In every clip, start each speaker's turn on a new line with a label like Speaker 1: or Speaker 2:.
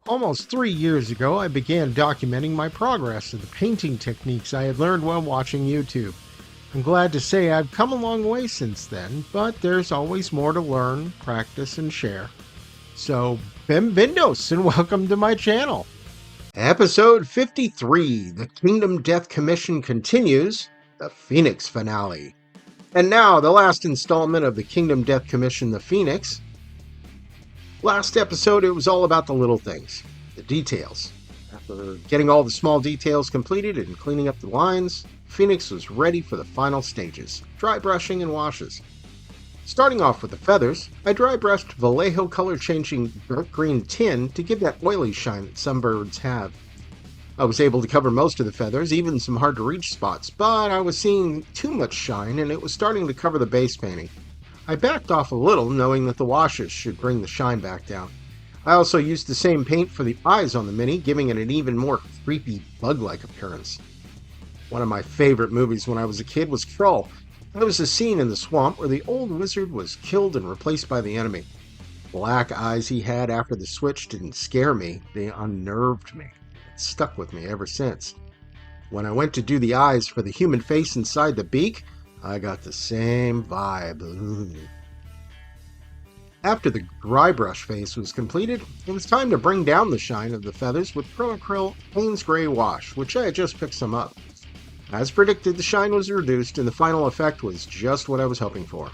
Speaker 1: Almost 3 years ago, I began documenting my progress in the painting techniques I had learned while watching YouTube. I'm glad to say I've come a long way since then, but there's always more to learn, practice, and share. So, bienvenidos and welcome to my channel. Episode 53, The Kingdom Death Commission continues, the Phoenix finale. And now, the last installment of the Kingdom Death Commission, the Phoenix. Last episode, it was all about the little things, the details. After getting all the small details completed and cleaning up the lines, Phoenix was ready for the final stages, dry brushing and washes. Starting off with the feathers, I dry brushed Vallejo color changing dark green tin to give that oily shine that some birds have. I was able to cover most of the feathers, even some hard to reach spots, but I was seeing too much shine and it was starting to cover the base painting. I backed off a little, knowing that the washes should bring the shine back down. I also used the same paint for the eyes on the Mini, giving it an even more creepy, bug-like appearance. One of my favorite movies when I was a kid was Krull. There was a scene in the swamp where the old wizard was killed and replaced by the enemy. The black eyes he had after the switch didn't scare me, they unnerved me. It stuck with me ever since. When I went to do the eyes for the human face inside the beak, I got the same vibe. After the dry brush face was completed, it was time to bring down the shine of the feathers with Pro-Acryl Payne's Gray Wash, which I had just picked some up. As predicted, the shine was reduced and the final effect was just what I was hoping for.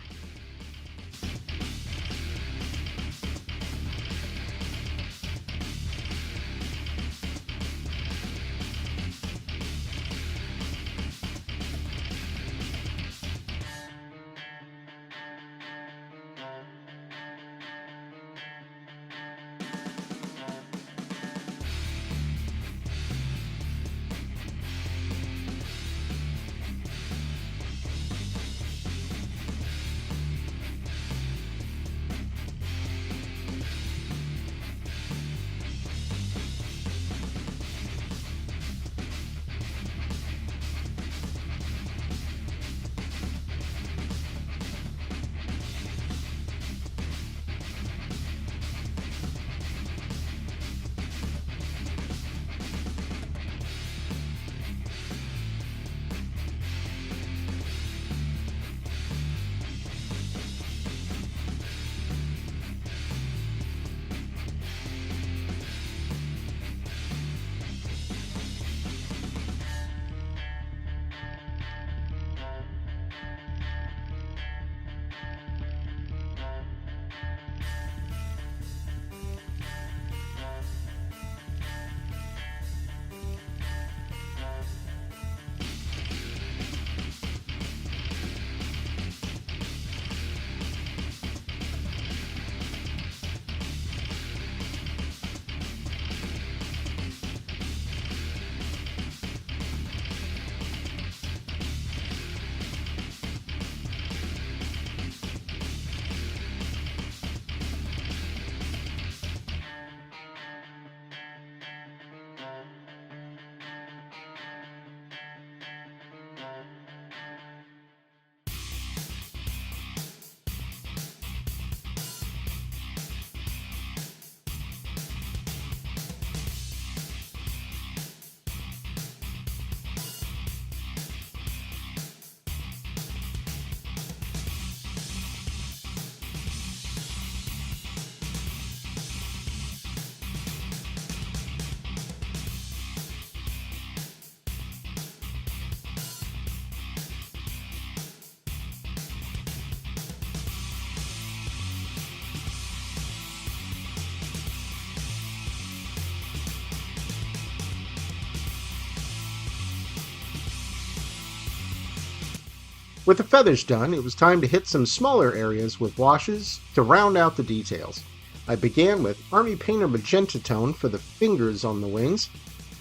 Speaker 1: With the feathers done, it was time to hit some smaller areas with washes to round out the details. I began with Army Painter Magenta Tone for the fingers on the wings.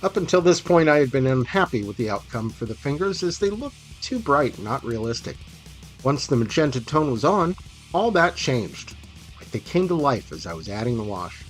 Speaker 1: Up until this point I had been unhappy with the outcome for the fingers as they looked too bright and not realistic. Once the magenta tone was on, all that changed. Like they came to life as I was adding the wash.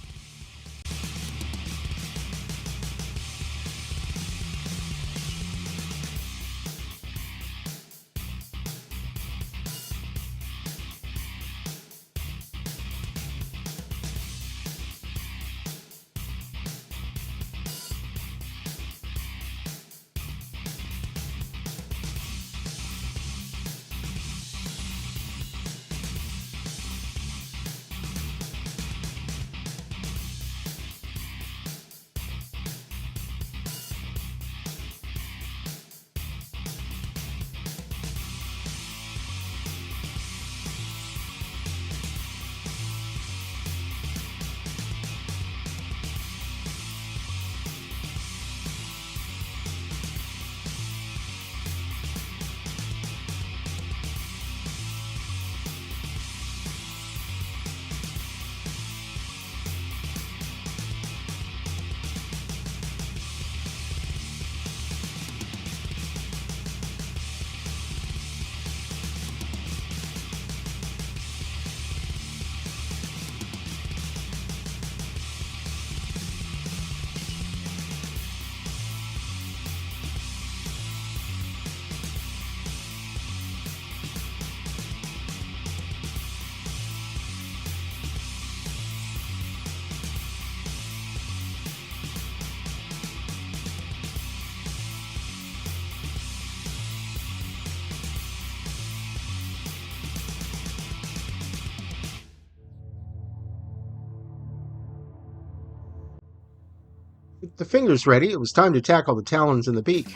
Speaker 1: With the fingers ready, it was time to tackle the talons and the beak.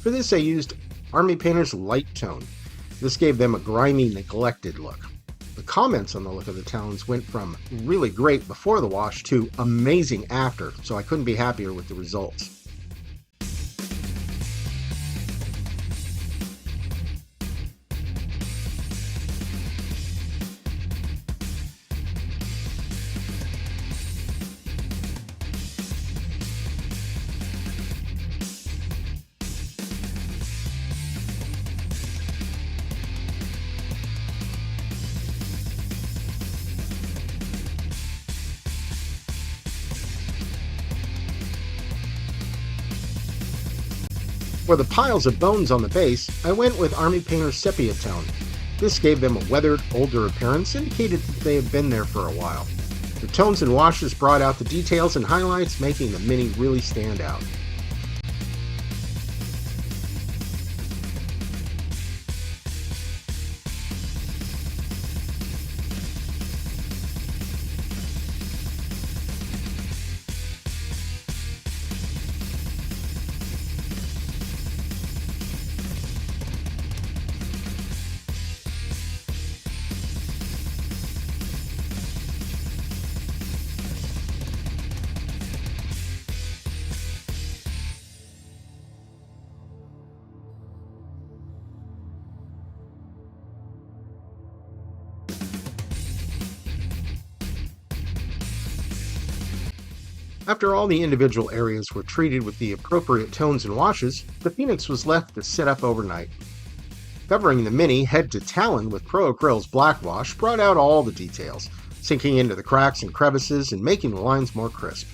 Speaker 1: For this, I used Army Painter's Light Tone. This gave them a grimy, neglected look. The comments on the look of the talons went from really great before the wash to amazing after, so I couldn't be happier with the results. For the piles of bones on the base, I went with Army Painter's Sepia Tone. This gave them a weathered, older appearance, indicated that they had been there for a while. The tones and washes brought out the details and highlights, making the Mini really stand out. After all the individual areas were treated with the appropriate tones and washes, the Phoenix was left to sit up overnight. Covering the Mini head to talon with Pro Acryl's black wash brought out all the details, sinking into the cracks and crevices and making the lines more crisp.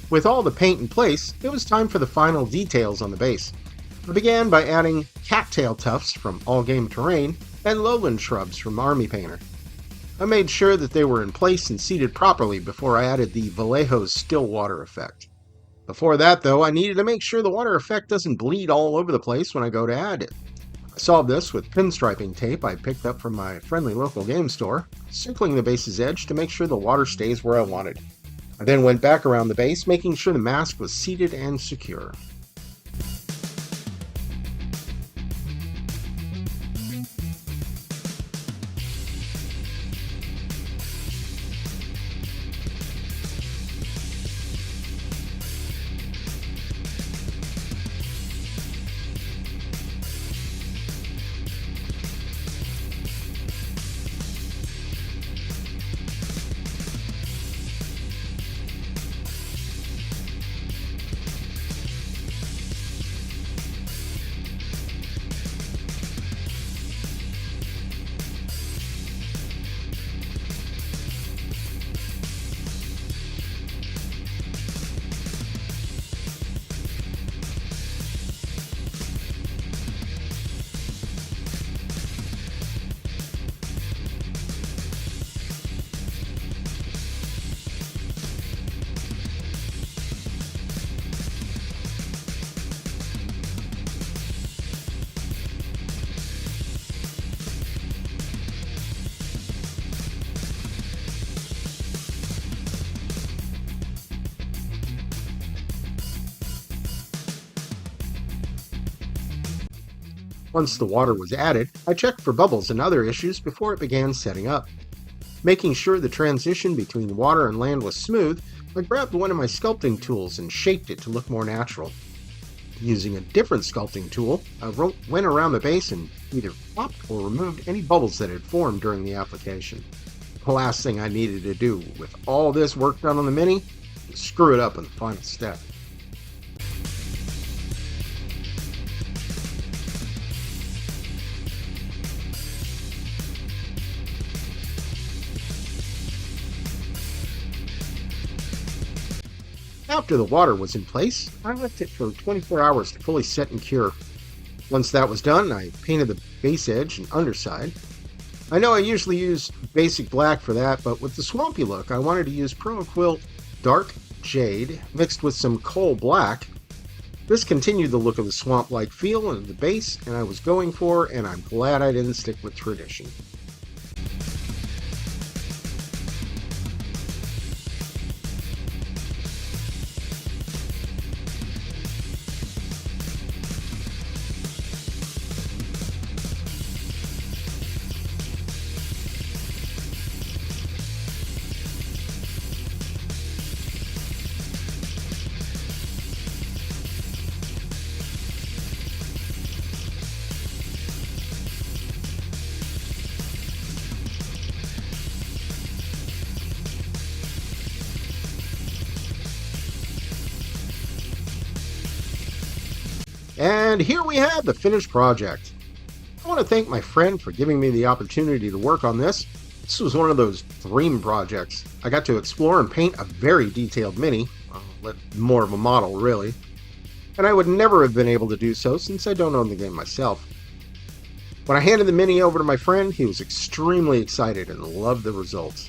Speaker 1: With all the paint in place, it was time for the final details on the base. I began by adding cattail tufts from All Game Terrain and lowland shrubs from Army Painter. I made sure that they were in place and seated properly before I added the Vallejo's still water effect. Before that, though, I needed to make sure the water effect doesn't bleed all over the place when I go to add it. I solved this with pinstriping tape I picked up from my friendly local game store, circling the base's edge to make sure the water stays where I wanted. I then went back around the base, making sure the mask was seated and secure. Once the water was added, I checked for bubbles and other issues before it began setting up. Making sure the transition between water and land was smooth, I grabbed one of my sculpting tools and shaped it to look more natural. Using a different sculpting tool, I went around the base and either popped or removed any bubbles that had formed during the application. The last thing I needed to do with all this work done on the Mini was screw it up in the final step. After the water was in place, I left it for 24 hours to fully set and cure. Once that was done, I painted the base edge and underside. I know I usually use basic black for that, but with the swampy look, I wanted to use ProAquilt Dark Jade mixed with some coal black. This continued the look of the swamp-like feel of the base, and I was going for, and I'm glad I didn't stick with tradition. And here we have the finished project. I want to thank my friend for giving me the opportunity to work on this. This was one of those dream projects. I got to explore and paint a very detailed Mini, more of a model really, and I would never have been able to do so since I don't own the game myself. When I handed the Mini over to my friend, he was extremely excited and loved the results.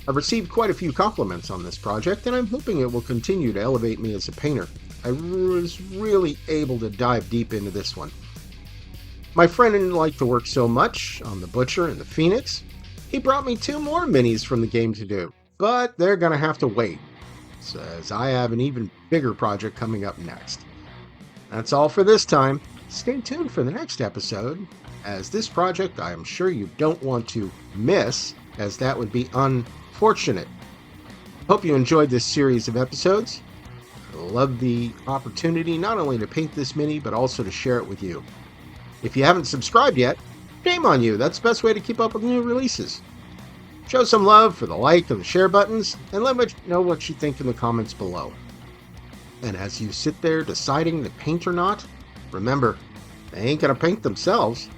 Speaker 1: I've received quite a few compliments on this project, and I'm hoping it will continue to elevate me as a painter. I was really able to dive deep into this one. My friend didn't like to work so much on the Butcher and the Phoenix. He brought me 2 more minis from the game to do, but they're going to have to wait, as I have an even bigger project coming up next. That's all for this time. Stay tuned for the next episode, as this project I am sure you don't want to miss, as that would be unfortunate. Hope you enjoyed this series of episodes. I love the opportunity not only to paint this Mini, but also to share it with you. If you haven't subscribed yet, shame on you. That's the best way to keep up with new releases. Show some love for the like and the share buttons, and let me know what you think in the comments below. And as you sit there deciding to paint or not, remember, they ain't gonna paint themselves.